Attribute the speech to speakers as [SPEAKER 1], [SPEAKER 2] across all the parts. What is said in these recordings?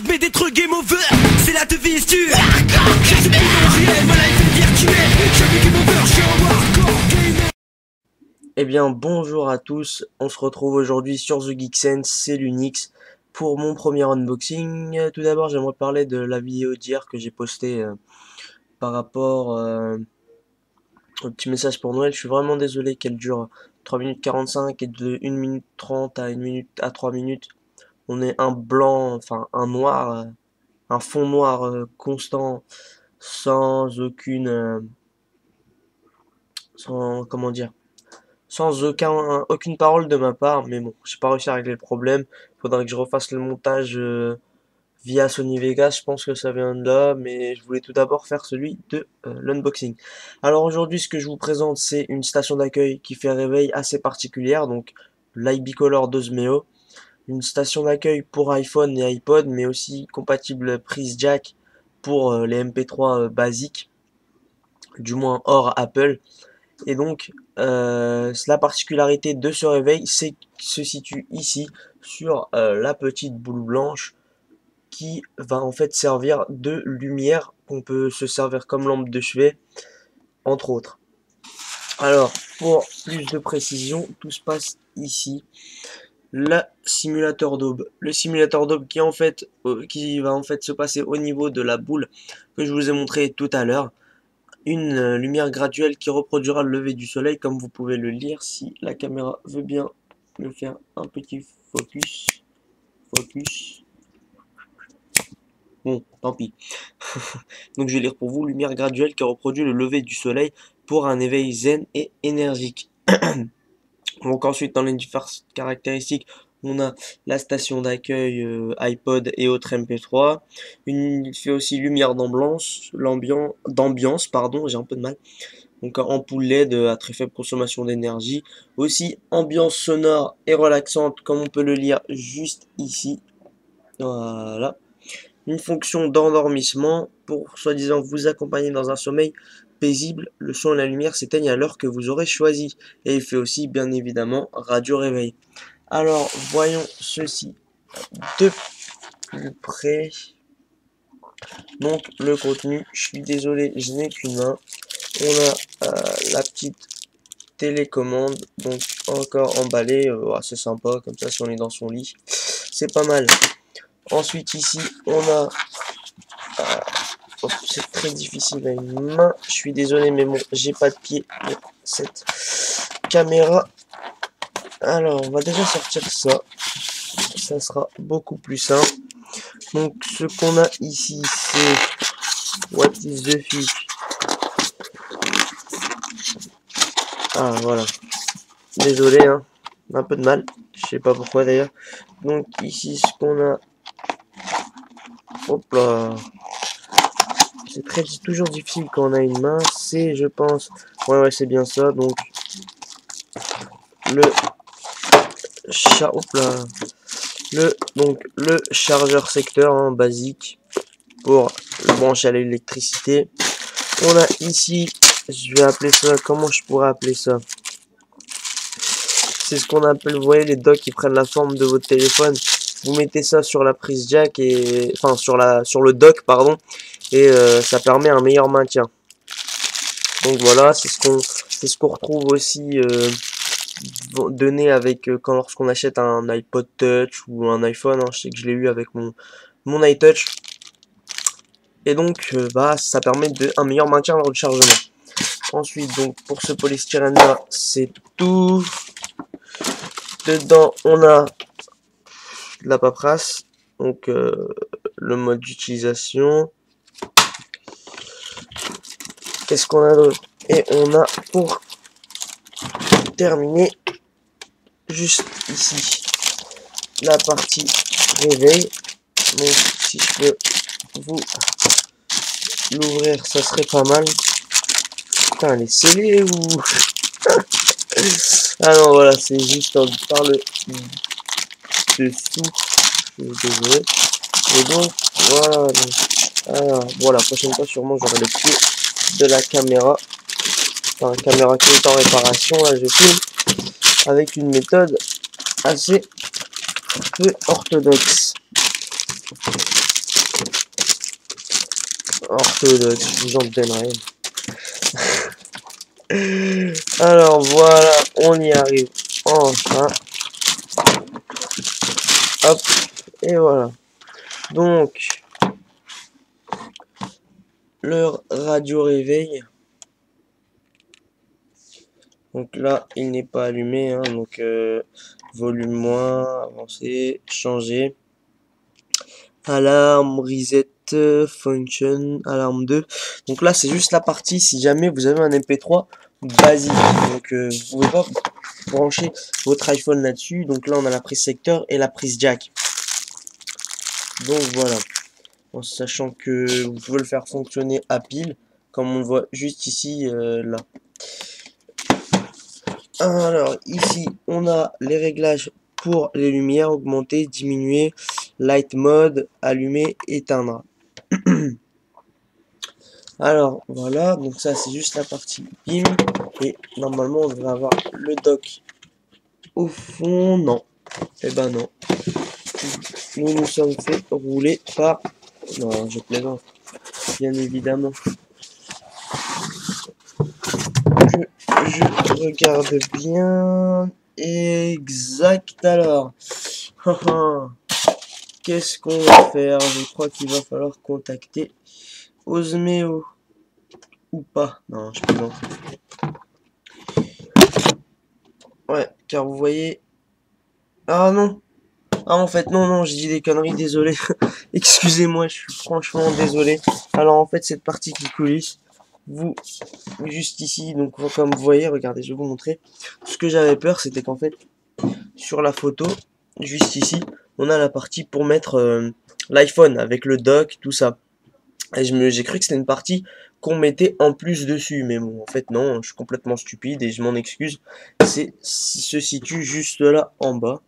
[SPEAKER 1] mets des trucs game over. C'est la devise du hardcore. Je suis boulanger, ma life est virtuelle. Je fais game over, je suis en hardcore gamer.
[SPEAKER 2] Eh bien bonjour à tous, on se retrouve aujourd'hui sur The Geek Sense, c'est l'Unix pour mon premier unboxing. Tout d'abord j'aimerais parler de la vidéo d'hier que j'ai postée par rapport au petit message pour Noël. Je suis vraiment désolé qu'elle dure 3 minutes 45 et de 1 minute 30 à 1 minute à 3 minutes. On est un blanc, enfin un noir, un fond noir constant, sans sans, comment dire, sans aucune parole de ma part, mais bon, j'ai pas réussi à régler le problème. Faudrait que je refasse le montage via Sony Vegas, je pense que ça vient de là, mais je voulais tout d'abord faire celui de l'unboxing. Alors aujourd'hui, ce que je vous présente, c'est une station d'accueil qui fait réveil assez particulière, donc l'iBicolor d'Osmeo. Une station d'accueil pour iPhone et iPod, mais aussi compatible prise jack pour les MP3 basiques, du moins hors Apple. Et donc, la particularité de ce réveil, c'est qu'il se situe ici, sur la petite boule blanche, qui va en fait servir de lumière, qu'on peut se servir comme lampe de chevet, entre autres. Alors, pour plus de précision, tout se passe ici. Le simulateur d'aube. Le simulateur d'aube qui va en fait se passer au niveau de la boule que je vous ai montré tout à l'heure. Une lumière graduelle qui reproduira le lever du soleil, comme vous pouvez le lire si la caméra veut bien me faire un petit focus. Bon, tant pis. Donc je vais lire pour vous: lumière graduelle qui reproduit le lever du soleil pour un éveil zen et énergique. Donc ensuite, dans les différentes caractéristiques, on a la station d'accueil iPod et autres MP3. Il fait aussi lumière d'ambiance, pardon, j'ai un peu de mal. Donc ampoule LED à très faible consommation d'énergie. Aussi ambiance sonore et relaxante, comme on peut le lire juste ici. Voilà. Une fonction d'endormissement pour soi-disant vous accompagner dans un sommeil paisible. Le son et la lumière s'éteignent à l'heure que vous aurez choisi. Et il fait aussi bien évidemment radio réveil. Alors voyons ceci de plus près. Donc le contenu, je suis désolé, je n'ai qu'une main. On a la petite télécommande, donc encore emballée, assez sympa, comme ça si on est dans son lit, c'est pas mal. Ensuite ici on a c'est très difficile à une main, je suis désolé mais bon, j'ai pas de pied pour cette caméra. Alors on va déjà sortir ça, ça sera beaucoup plus simple. Donc ce qu'on a ici, c'est what is the fuck. Ah voilà, désolé hein, un peu de mal, je sais pas pourquoi d'ailleurs. Donc ici ce qu'on a, hop là, c'est toujours difficile quand on a une main, c'est je pense, ouais c'est bien ça. Donc le le chargeur secteur hein, basique pour le brancher à l'électricité. On a ici, je vais appeler ça, comment je pourrais appeler ça, c'est ce qu'on appelle, vous voyez les docks qui prennent la forme de votre téléphone. Vous mettez ça sur la prise jack et enfin sur le dock pardon, et ça permet un meilleur maintien. Donc voilà, c'est ce qu'on retrouve aussi donné avec lorsqu'on achète un iPod Touch ou un iPhone, hein. Je sais que je l'ai eu avec mon iTouch. Et donc ça permet un meilleur maintien lors du chargement. Ensuite donc pour ce polystyrène là, c'est tout. Dedans on a la paperasse, donc le mode d'utilisation. Qu'est-ce qu'on a d'autre? Et on a pour terminer juste ici la partie réveil. Donc si je peux vous l'ouvrir, ça serait pas mal. Putain, elle est scellée ou ah non voilà, c'est juste par le dessous. Désolé. Et donc voilà. Alors bon, la prochaine fois sûrement j'aurai le pied de la caméra. Enfin, caméra qui est en réparation. Là je filme avec une méthode assez peu orthodoxe. orthodoxe, je vous en donnerai. Alors voilà, on y arrive enfin. Hop, et voilà. Donc, le radio réveil. Donc là, il n'est pas allumé, hein, donc volume moins, avancer, changer. Alarme, reset, function, alarme 2. Donc là, c'est juste la partie si jamais vous avez un MP3 basique. Donc vous pouvez pas brancher votre iPhone là-dessus. Donc là, on a la prise secteur et la prise jack. Donc voilà. En sachant que vous pouvez le faire fonctionner à pile, comme on le voit juste ici, là. Alors ici, on a les réglages pour les lumières, augmenter, diminuer, light mode, allumer, éteindre. Alors voilà, donc ça c'est juste la partie BIM. Et normalement on devrait avoir le dock au fond. Non. Eh ben non. Nous nous sommes fait rouler par... Non, je plaisante. Bien évidemment. Que je regarde bien. Exact alors. Qu'est-ce qu'on va faire? Je crois qu'il va falloir contacter Osmeo. Ou pas. Non, je plaisante. Ouais, car vous voyez... Ah non. Ah en fait non non, j'ai dit des conneries, désolé. Excusez-moi, je suis franchement désolé. Alors en fait cette partie qui coulisse, vous juste ici, donc comme vous voyez, regardez, je vais vous montrer. Ce que j'avais peur, c'était qu'en fait sur la photo, juste ici, on a la partie pour mettre l'iPhone avec le dock, tout ça. Et j'ai cru que c'était une partie qu'on mettait en plus dessus, mais bon, en fait non, je suis complètement stupide et je m'en excuse. C'est se situe juste là en bas.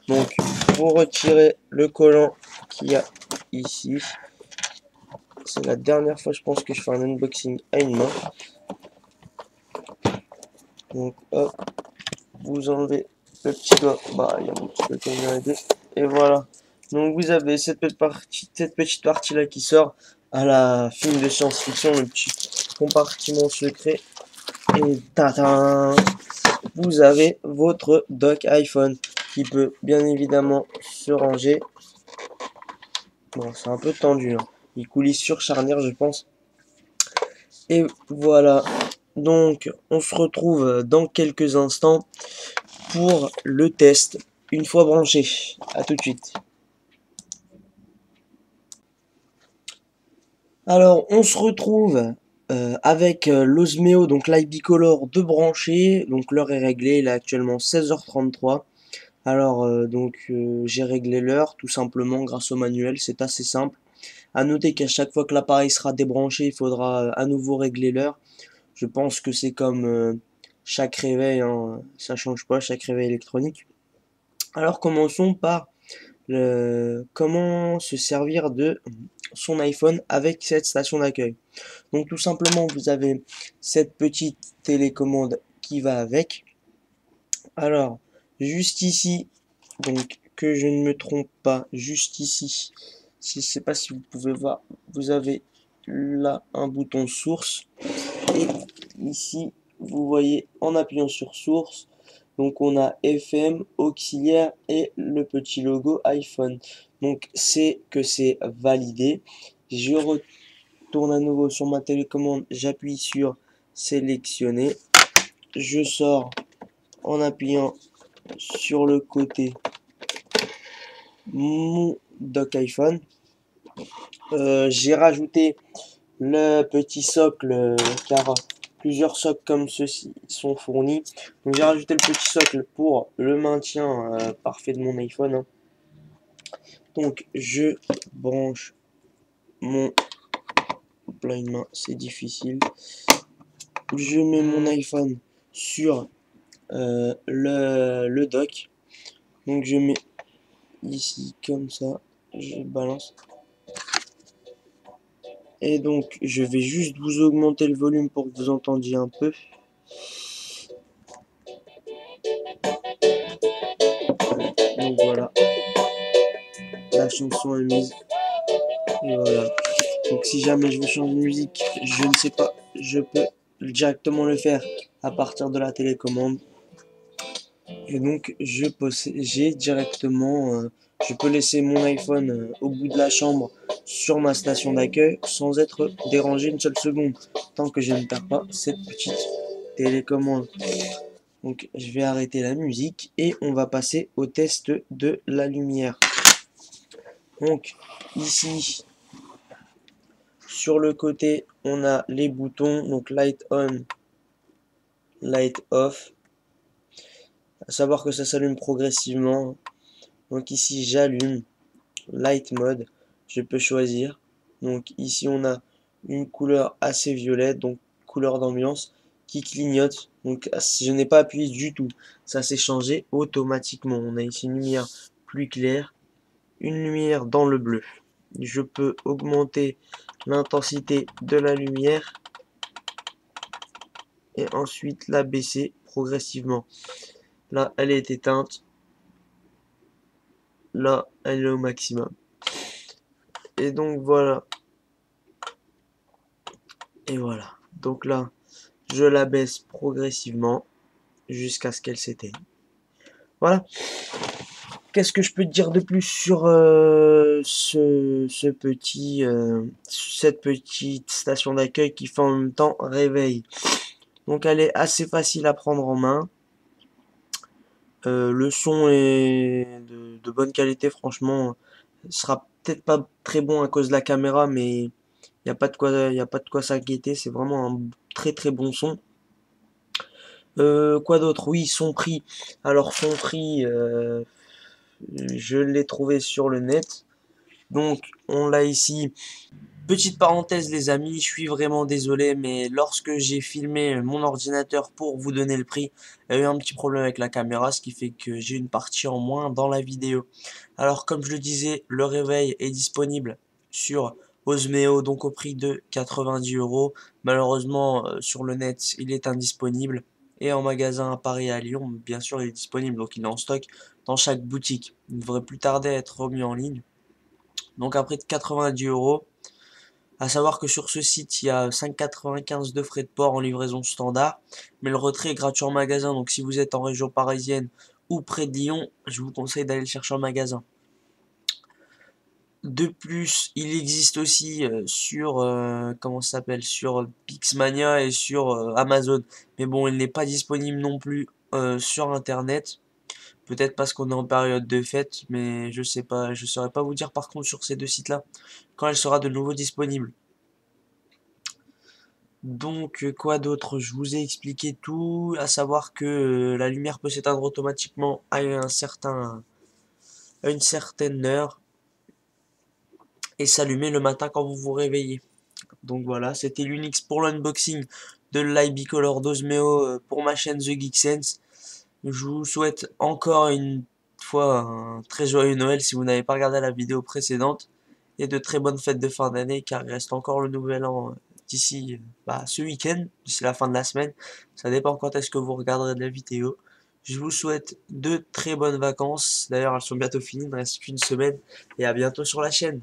[SPEAKER 2] Donc, pour retirer le collant qu'il y a ici, c'est la dernière fois, je pense, que je fais un unboxing à une main. Donc, hop, vous enlevez le petit doigt. Bah, il y a mon petit doigt qui vient aider. Et voilà. Donc, vous avez cette petite partie-là qui sort à la film de science-fiction, le petit compartiment secret. Et tata, vous avez votre dock iPhone qui peut bien évidemment se ranger. Bon, c'est un peu tendu, hein. Il coulisse sur charnière, je pense. Et voilà. Donc, on se retrouve dans quelques instants pour le test, une fois branché. À tout de suite. Alors, on se retrouve avec l'Osmeo, donc l'iBicolor de branché. Donc, l'heure est réglée, il est actuellement 16h33. Alors, j'ai réglé l'heure tout simplement grâce au manuel, c'est assez simple. À noter qu'à chaque fois que l'appareil sera débranché, il faudra à nouveau régler l'heure. Je pense que c'est comme chaque réveil, hein, ça change pas, chaque réveil électronique. Alors commençons par comment se servir de son iPhone avec cette station d'accueil. Donc tout simplement, vous avez cette petite télécommande qui va avec. Alors, juste ici, donc que je ne me trompe pas, juste ici, je ne sais pas si vous pouvez voir, vous avez là un bouton source. Et ici, vous voyez en appuyant sur source, donc on a FM, auxiliaire et le petit logo iPhone. Donc c'est que c'est validé. Je retourne à nouveau sur ma télécommande, j'appuie sur sélectionner. Je sors en appuyant sur le côté mon dock iPhone. J'ai rajouté le petit socle car plusieurs socles comme ceci sont fournis. Donc j'ai rajouté le petit socle pour le maintien parfait de mon iPhone, hein. Donc je branche mon pleine main, c'est difficile. Je mets mon iPhone sur le dock. Donc je mets ici comme ça, je balance. Et donc je vais juste vous augmenter le volume pour que vous entendiez un peu. Donc voilà, la chanson est mise. Et voilà. Donc si jamais je veux changer de musique, je ne sais pas, je peux directement le faire à partir de la télécommande. Et donc j'ai directement, je peux laisser mon iPhone au bout de la chambre sur ma station d'accueil sans être dérangé une seule seconde, tant que je ne perds pas cette petite télécommande. Donc je vais arrêter la musique et on va passer au test de la lumière. Donc ici, sur le côté, on a les boutons, donc light on, light off. À savoir que ça s'allume progressivement. Donc ici, j'allume light mode. Je peux choisir. Donc ici, on a une couleur assez violette, donc couleur d'ambiance, qui clignote. Donc je n'ai pas appuyé du tout. Ça s'est changé automatiquement. On a ici une lumière plus claire, une lumière dans le bleu. Je peux augmenter l'intensité de la lumière et ensuite la baisser progressivement. Là, elle est éteinte. Là, elle est au maximum. Et donc voilà. Et voilà. Donc là, je la baisse progressivement jusqu'à ce qu'elle s'éteigne. Voilà. Qu'est-ce que je peux te dire de plus sur cette petite station d'accueil qui fait en même temps réveil. Donc elle est assez facile à prendre en main. Le son est de bonne qualité, franchement. Ce sera peut-être pas très bon à cause de la caméra, mais il n'y a pas de quoi s'inquiéter. C'est vraiment un très très bon son. Quoi d'autre? Oui, son prix. Alors son prix, je l'ai trouvé sur le net. Donc on l'a ici. Petite parenthèse les amis, je suis vraiment désolé, mais lorsque j'ai filmé mon ordinateur pour vous donner le prix, il y a eu un petit problème avec la caméra, ce qui fait que j'ai une partie en moins dans la vidéo. Alors comme je le disais, le réveil est disponible sur Osmeo, donc au prix de 90 €. Malheureusement, sur le net, il est indisponible. Et en magasin à Paris et à Lyon, bien sûr, il est disponible, donc il est en stock dans chaque boutique. Il ne devrait plus tarder à être remis en ligne. Donc à prix de 90 €. À savoir que sur ce site, il y a 5,95 € de frais de port en livraison standard, mais le retrait est gratuit en magasin, donc si vous êtes en région parisienne ou près de Lyon, je vous conseille d'aller le chercher en magasin. De plus, il existe aussi sur comment ça s'appelle, sur Pixmania et sur Amazon, mais bon, il n'est pas disponible non plus sur internet. Peut-être parce qu'on est en période de fête, mais je sais pas, je saurais pas vous dire par contre sur ces deux sites-là quand elle sera de nouveau disponible. Donc quoi d'autre? Je vous ai expliqué tout, à savoir que la lumière peut s'éteindre automatiquement à une certaine heure et s'allumer le matin quand vous vous réveillez. Donc voilà, c'était l'Unix pour l'unboxing de l'iBicolor d'Osmeo pour ma chaîne The Geek Sense. Je vous souhaite encore une fois un très joyeux Noël si vous n'avez pas regardé la vidéo précédente et de très bonnes fêtes de fin d'année car il reste encore le nouvel an d'ici ce week-end, d'ici la fin de la semaine. Ça dépend quand est-ce que vous regarderez la vidéo. Je vous souhaite de très bonnes vacances. D'ailleurs, elles sont bientôt finies, il ne reste qu'une semaine et à bientôt sur la chaîne.